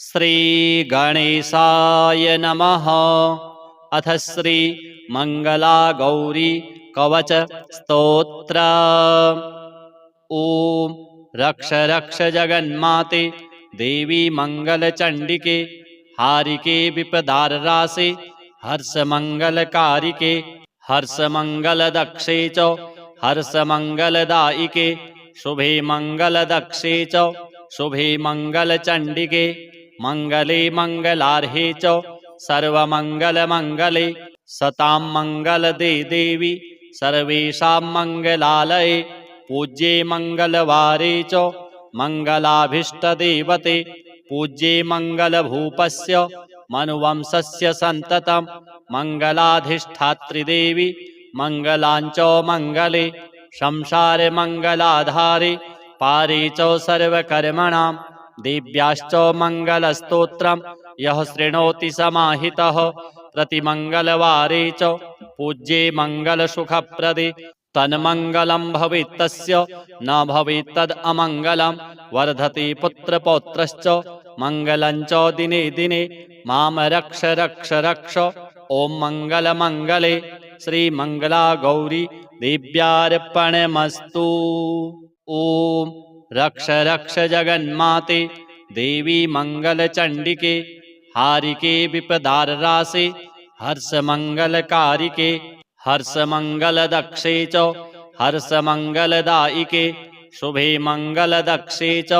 श्रीगणेशाय नमः। अथ श्री मंगला गौरी कवच स्तोत्र। ओम रक्ष रक्ष जगन्माते देवी मंगलचंडिके हारिके विपदाररासे हर्ष मंगलकारिके हर्ष मंगलदक्षे च हर्ष मंगलदायिके शुभे मंगलदक्षे च शुभे मंगलचंडिके मंगले मंगलार्हे च सर्वमंगलमंगले सतां मंगलदे देवी सर्वेषां मंगलालये पूज्ये मंगलवारे च मंगलाभीष्टदेवते पूज्ये मंगलभूपस्य मनुवंशस्य सन्ततं मंगलाधिष्ठात्रिदेवी मंगलाञ्च मंगले संसारे मंगलाधारे पारे च सर्वकर्मणां देव्याश्च मंगलस्तोत्रं यः शृणोति समाहितः प्रतिमंगलवारे च पूज्ये मंगलसुखप्रदे तन्मंगलं भवेत् तस्य न भवेत् तद् अमंगलं वर्धते पुत्रपौत्रश्च मंगलं च दिने दिने मां रक्ष रक्ष रक्ष। ओम मंगल मंगले श्री मंगला गौरी देव्यार्पणमस्तु। ओम रक्ष रक्ष जगन्माते देवी मंगलचंडिके हारिके विपदाररासे हर्ष मंगलकारिके हर्ष मंगलदक्षे च हर्ष मंगलदायिके शुभे मंगलदक्षे च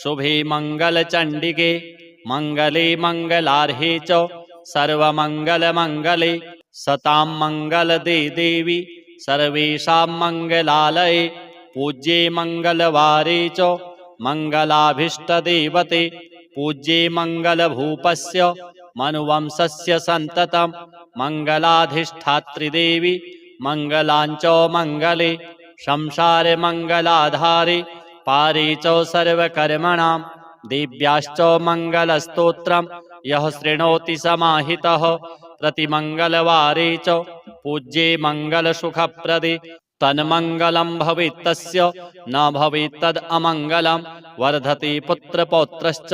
शुभे मंगलचंडिके मंगले मंगलार्हे च सर्वमंगलमंगले सतां मंगलदे देवी सर्वेषां मंगलालये पूज्ये मंगलवारे च मंगलाभीष्टदेवते पूज्ये मंगलभूपस्य मनुवंशस्य सन्ततं मंगलाधिष्ठात्रिदेवी मंगलाञ्च मंगले संसारे मंगलाधारे पारे च सर्वकर्मणां देव्याश्च मंगलस्तोत्रं यः शृणोति समाहितः प्रतिमंगलवारे च पूज्ये मंगलसुखप्रदे तन्मंगलं भवेत् तस्य न भवेत् तद् अमंगलं वर्धते पुत्रपौत्रश्च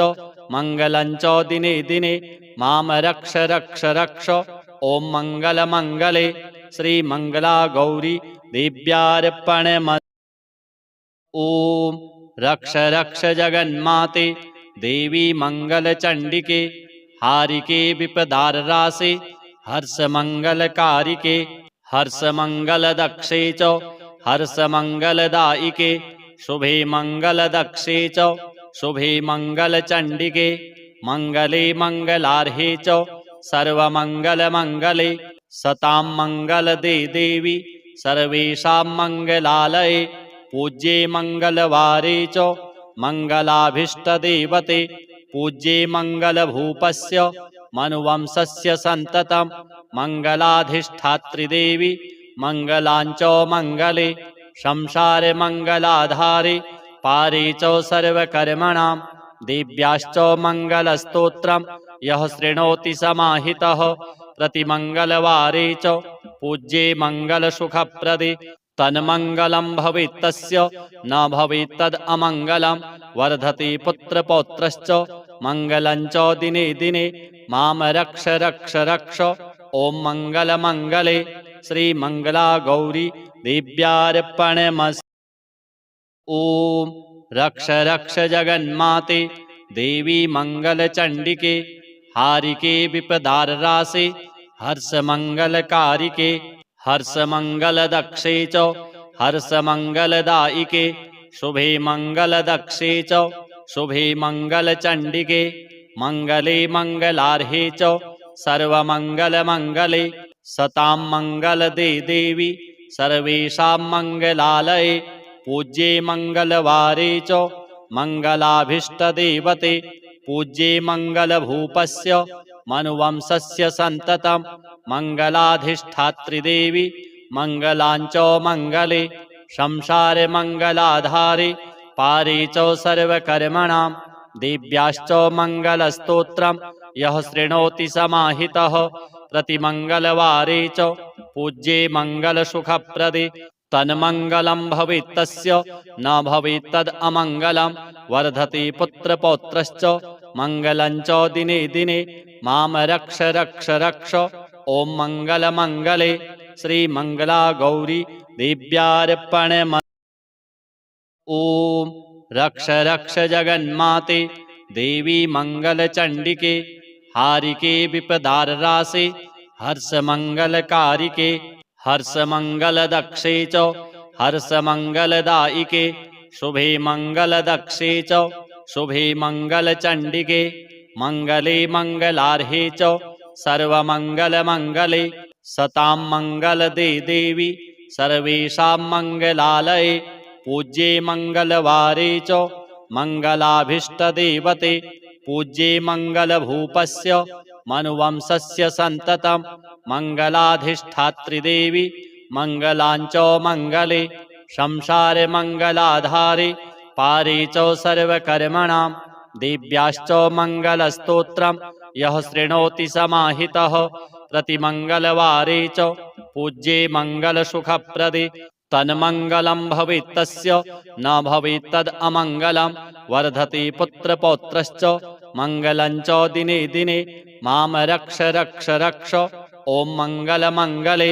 मंगलं च दिने दिने मां रक्ष रक्ष रक्ष। ओम मंगल मंगले श्री मंगला गौरी देव्यार्पणमस्तु। ओम रक्ष रक्ष जगन्माते देवी मंगलचंडिके हारिके विपदाररासे हर्ष मंगलकारिके हर्ष मंगलदक्षे च हर्ष मंगलदायिके शुभे मंगलदक्षे च शुभे मंगलचंडिके मंगले मंगलार्हे च सर्वमंगलमंगले सतां मंगलदे देवी सर्वेषां मंगलालये पूज्ये मंगलवारे च मंगलाभीष्टदेवते पूज्ये मंगलभूपस्य मनुवंशस्य सन्ततं मंगलाधिष्ठात्रिदेवी मंगलाञ्च मंगले संसारे मंगलाधारे पारे च सर्वकर्मणां देव्याश्च मंगलस्तोत्रं यः शृणोति समाहितः प्रतिमंगलवारे च पूज्ये मंगलसुखप्रदे तन्मंगलं भवेत् तस्य न भवेत् तद् अमंगलं वर्धते पुत्रपौत्रश्च मंगलं च दिने दिने मां रक्ष रक्ष रक्ष। ओम मंगल मंगले श्री मंगला गौरी देव्यार्पणमस्तु। ओम रक्ष रक्ष जगन्माते देवी मंगलचंडिके हारिके विपदाररासे हर्ष मंगलकारिके हर्ष मंगलदक्षे च हर्ष मंगलदायिके शुभे मंगलदक्षे च शुभे मंगलचंडिके मंगले मंगलार्हे च सर्वमंगलमंगले सतां मंगलदे देवी सर्वेषां मंगलालये पूज्ये मंगलवारे च मंगलाभीष्टदेवते पूज्ये मंगलभूपस्य मनुवंशस्य सन्ततं मंगलाधिष्ठात्रिदेवी मंगलाञ्च मंगले संसारे मंगलाधारे पारे च सर्वकर्मणां देव्याश्च मंगलस्तोत्रं यः शृणोति समाहितः प्रतिमंगलवारे च पूज्ये मंगलसुखप्रदे तन्मंगलं भवेत् तस्य न भवेत् तद् अमंगलं वर्धते पुत्रपौत्रश्च मङ्गलं च दिने दिने मां रक्ष रक्ष रक्ष। ॐ मङ्गलमङ्गले श्रीमङ्गला गौरी दिव्यार्पणमस्तु। ॐ रक्ष रक्ष जगन्माते देवी मङ्गलचण्डिके हारिके विपदाररासे हर्षमङ्गलकारिके हर्षमङ्गलदक्षे च हर्षमङ्गलदायिके शुभे मङ्गलदक्षे च शुभे मङ्गलचण्डिके मङ्गले मङ्गलार्हे च सर्वमङ्गलमङ्गले सतां मङ्गलदे देवी सर्वेषां मङ्गलालये पूज्ये मङ्गलवारे च मङ्गलाभीष्टदेवते पूज्ये मङ्गलभूपस्य मनुवंशस्य सन्ततं मङ्गलाधिष्ठात्रिदेवी मङ्गलाञ्च मङ्गले संसारे मङ्गलाधारे पारे च सर्वकर्मणां दिव्याश्च मङ्गलस्तोत्रं यः शृणोति समाहितः प्रतिमङ्गलवारे च पूज्ये मङ्गलसुखप्रदे तन्मङ्गलं भवेत् तस्य न भवेत् तद् अमङ्गलं वर्धते पुत्रपौत्रश्च मङ्गलं च दिने दिने मां रक्ष रक्ष रक्ष। ॐ मङ्गलमङ्गले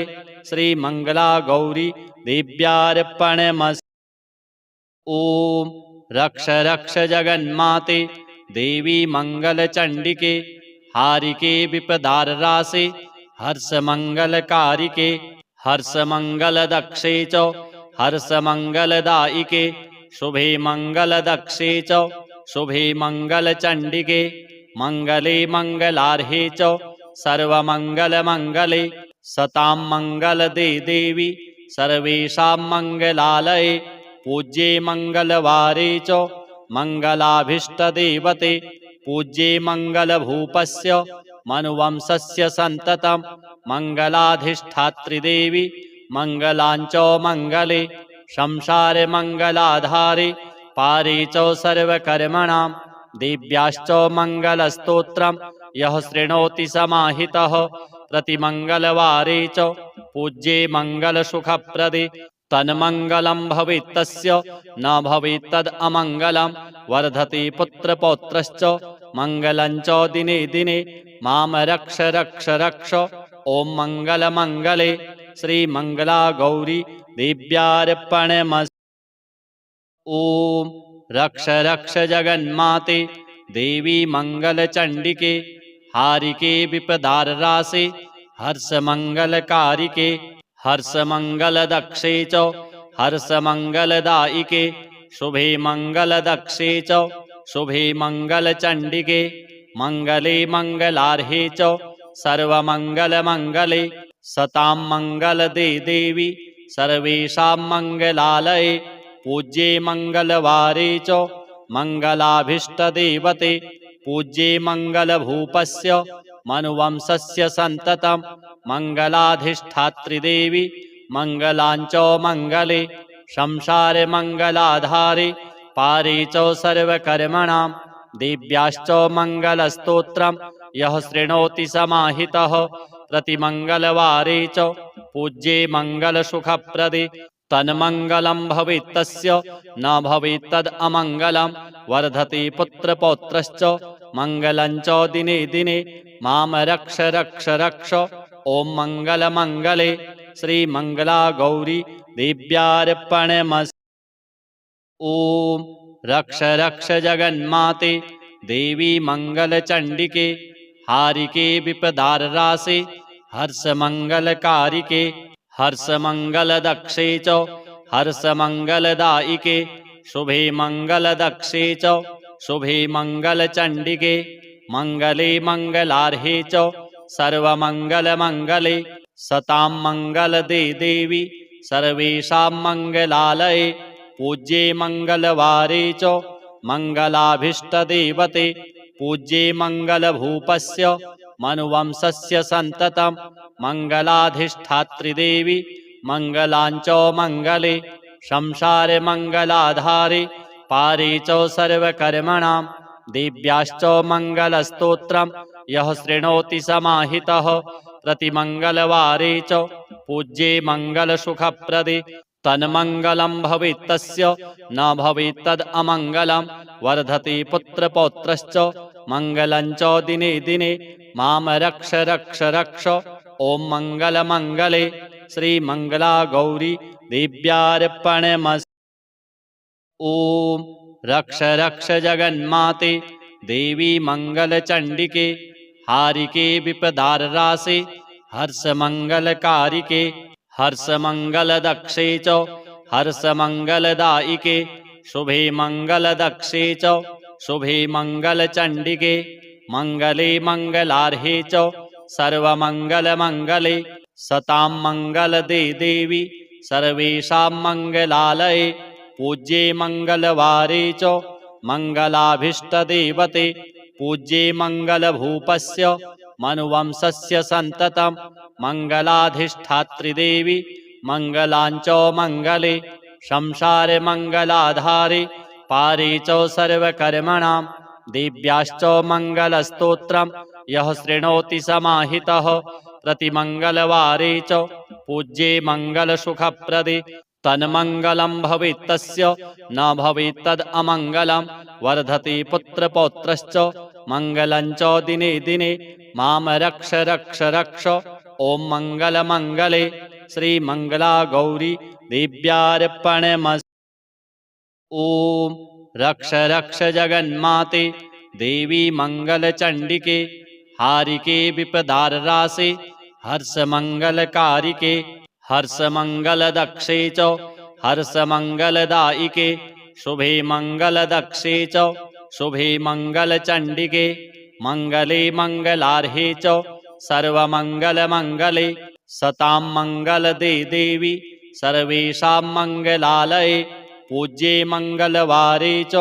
श्रीमङ्गला गौरी दिव्यार्पणमस्तु। ॐ रक्ष रक्ष जगन्माते देवी मङ्गलचण्डिके हारिके विपदाररासे हर्षमङ्गलकारिके हर्षमङ्गलदक्षे च हर्षमङ्गलदायिके शुभे मङ्गलदक्षे च शुभे मङ्गलचण्डिके मङ्गले मङ्गलार्हे च सर्वमङ्गलमङ्गले सतां मङ्गलदे देवी सर्वेषां मङ्गलालये पूज्ये मङ्गलवारे च मङ्गलाभीष्टदेवते पूज्ये मङ्गलभूपस्य मनुवंशस्य सन्ततं मङ्गलाधिष्ठात्रिदेवी मङ्गलाञ्च मङ्गले संसारे मङ्गलाधारे पारे च सर्वकर्मणां दिव्याश्च मङ्गलस्तोत्रं यः शृणोति समाहितः प्रतिमङ्गलवारे च पूज्ये मङ्गलसुखप्रदे तन्मङ्गलं भवेत् तस्य न भवेत् तद् अमङ्गलं वर्धते पुत्रपौत्रश्च मङ्गलं च दिने दिने मां रक्ष रक्ष रक्ष। ॐ मङ्गलमङ्गले श्रीमङ्गला गौरी दिव्यार्पणमस्तु। ॐ रक्ष रक्ष जगन्माते देवी मङ्गलचण्डिके हारिके विपदाररासे हर्षमङ्गलकारिके हर्षमङ्गलदक्षे च हर्षमङ्गलदायिके शुभे मङ्गलदक्षे च शुभे मङ्गलचण्डिके मङ्गले मङ्गलार्हे च सर्वमङ्गलमङ्गले सतां मङ्गलदे देवी सर्वेषां मङ्गलालये पूज्ये मङ्गलवारे च मङ्गलाभीष्टदेवते पूज्ये मङ्गलभूपस्य मनुवंशस्य सन्ततं मङ्गलाधिष्ठात्रिदेवी मङ्गलाञ्च मङ्गले संसारे मङ्गलाधारे पारे च सर्वकर्मणां दिव्याश्च मङ्गलस्तोत्रं यः शृणोति समाहितः प्रतिमङ्गलवारे च पूज्ये मङ्गलसुखप्रदे तन्मङ्गलं भवेत् तस्य न भवेत् तद् अमङ्गलं वर्धते पुत्रपौत्रश्च मङ्गलं च दिने दिने मां रक्ष रक्ष रक्ष। ॐ मङ्गलमङ्गले श्रीमङ्गला गौरी दिव्यार्पणमस्तु। ॐ रक्ष रक्ष जगन्माते देवी मङ्गलचण्डिके हारिके विपदाररासे हर्षमङ्गलकारिके हर्षमङ्गलदक्षे च हर्षमङ्गलदायिके शुभे मङ्गलदक्षे च शुभे मङ्गलचण्डिके मङ्गले मङ्गलार्हे च सर्वमङ्गलमङ्गले सतां मङ्गलदे देवी सर्वेषां मङ्गलालये पूज्ये मङ्गलवारे च मङ्गलाभीष्टदेवते पूज्ये मङ्गलभूपस्य मनुवंशस्य सन्ततं मङ्गलाधिष्ठात्रिदेवी मङ्गलाञ्च मङ्गले संसारे मङ्गलाधारे पारे च सर्वकर्मणां दिव्याश्च मङ्गलस्तोत्रं यः शृणोति समाहितः प्रतिमङ्गलवारे च पूज्ये मङ्गलसुखप्रदे तन्मङ्गलं भवेत् तस्य न भवेत् तद् अमङ्गलं वर्धते पुत्रपौत्रश्च मङ्गलं च दिने दिने मां रक्ष रक्ष रक्ष ॐ मङ्गलमङ्गले श्रीमङ्गला गौरी देव्यार्पणमस्तु। ॐ रक्ष रक्ष जगन्माते देवी मङ्गलचण्डिके हारिके विपदाररासे हर्षमङ्गलकारिके हर्षमङ्गलदक्षे च हर्षमङ्गलदायिके शुभे मङ्गलदक्षे च शुभे मङ्गलचण्डिके मङ्गले मङ्गलार्हे च सर्वमङ्गलमङ्गले सतां मङ्गलदे देवी सर्वेषां मङ्गलालये पूज्ये मङ्गलवारे च मङ्गलाभीष्टदेवते पूज्ये मङ्गलभूपस्य मनुवंशस्य सन्ततं मङ्गलाधिष्ठात्रिदेवी मङ्गलाञ्च मङ्गले संसारे मङ्गलाधारे पारे च सर्वकर्मणां देव्याश्च मङ्गलस्तोत्रं यः शृणोति समाहितः प्रतिमङ्गलवारे च पूज्ये मङ्गलसुखप्रदे तन्मङ्गलं भवेत् तस्य न भवेत् तद् अमङ्गलं वर्धते पुत्रपौत्रश्च मङ्गलं च दिने दिने मां रक्ष रक्ष रक्ष ॐ मङ्गलमङ्गले श्रीमङ्गला गौरी देव्यार्पणमस्तु। ॐ रक्ष रक्ष जगन्माते देवी मङ्गलचण्डिके हारिके विपदाररासे हर्षमङ्गलकारिके हर्षमङ्गलदक्षे च हर्षमङ्गलदायिके शुभे मङ्गलदक्षे च शुभे मङ्गलचण्डिके मङ्गले मङ्गलार्हे च सर्वमङ्गलमङ्गले सतां मङ्गलदे देवी सर्वेषां मङ्गलालये पूज्ये मङ्गलवारे च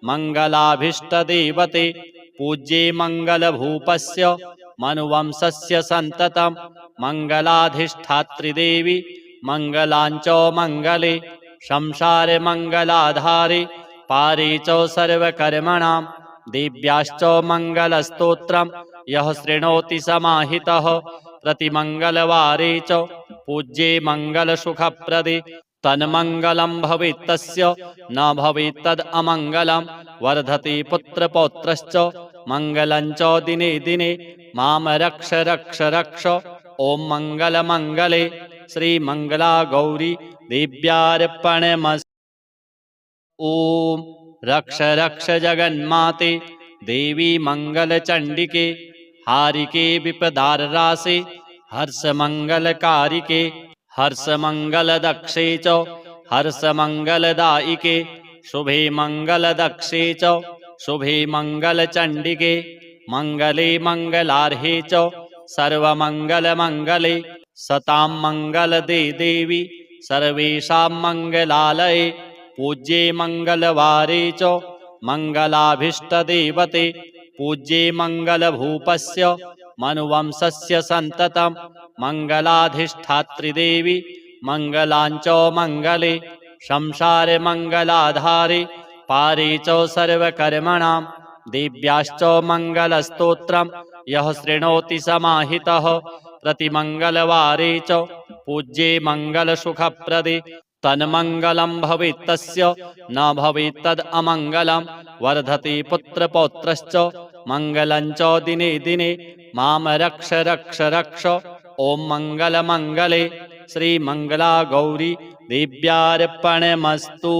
मङ्गलाभीष्टदेवते पूज्ये मङ्गलभूपस्य मनुवंशस्य सन्ततं मङ्गलाधिष्ठात्रिदेवी मङ्गलाञ्च मङ्गले संसारे मङ्गलाधारे पारे च सर्वकर्मणां देव्याश्च मङ्गलस्तोत्रं यः शृणोति समाहितः प्रतिमङ्गलवारे च पूज्ये मङ्गलसुखप्रदे तन्मङ्गलं भवेत् तस्य न भवेत् तद् अमङ्गलं वर्धते पुत्रपौत्रश्च मङ्गलं च दिने दिने मां रक्ष रक्ष रक्ष ॐ मङ्गलमङ्गले श्रीमङ्गला गौरी देव्यार्पणमस्तु। ॐ रक्ष रक्ष जगन्माते देवी मङ्गलचण्डिके हारिके विपदाररासे हर्षमङ्गलकारिके हर्षमङ्गलदक्षे च हर्षमङ्गलदायिके शुभे मङ्गलदक्षे च शुभे मङ्गलचण्डिके मङ्गले मङ्गलार्हे च सर्वमङ्गलमङ्गले सतां मङ्गलदे देवी सर्वेषां मङ्गलालये पूज्ये मङ्गलवारे च मङ्गलाभीष्टदेवते पूज्ये मङ्गलभूपस्य मनुवंशस्य सन्ततं मङ्गलाधिष्ठात्रिदेवी मङ्गलाञ्च मङ्गले संसारे मङ्गलाधारे पारे च सर्वकर्मणां देव्याश्च मङ्गलस्तोत्रं यः शृणोति समाहितः प्रतिमङ्गलवारे च पूज्ये मङ्गलसुखप्रदे तन्मङ्गलं भवेत् तस्य न भवेत् तद् अमङ्गलं वर्धते पुत्रपौत्रश्च मङ्गलं च दिने दिने मां रक्ष रक्ष रक्ष ॐ मङ्गलमङ्गले श्रीमङ्गला गौरी देव्यार्पणमस्तु।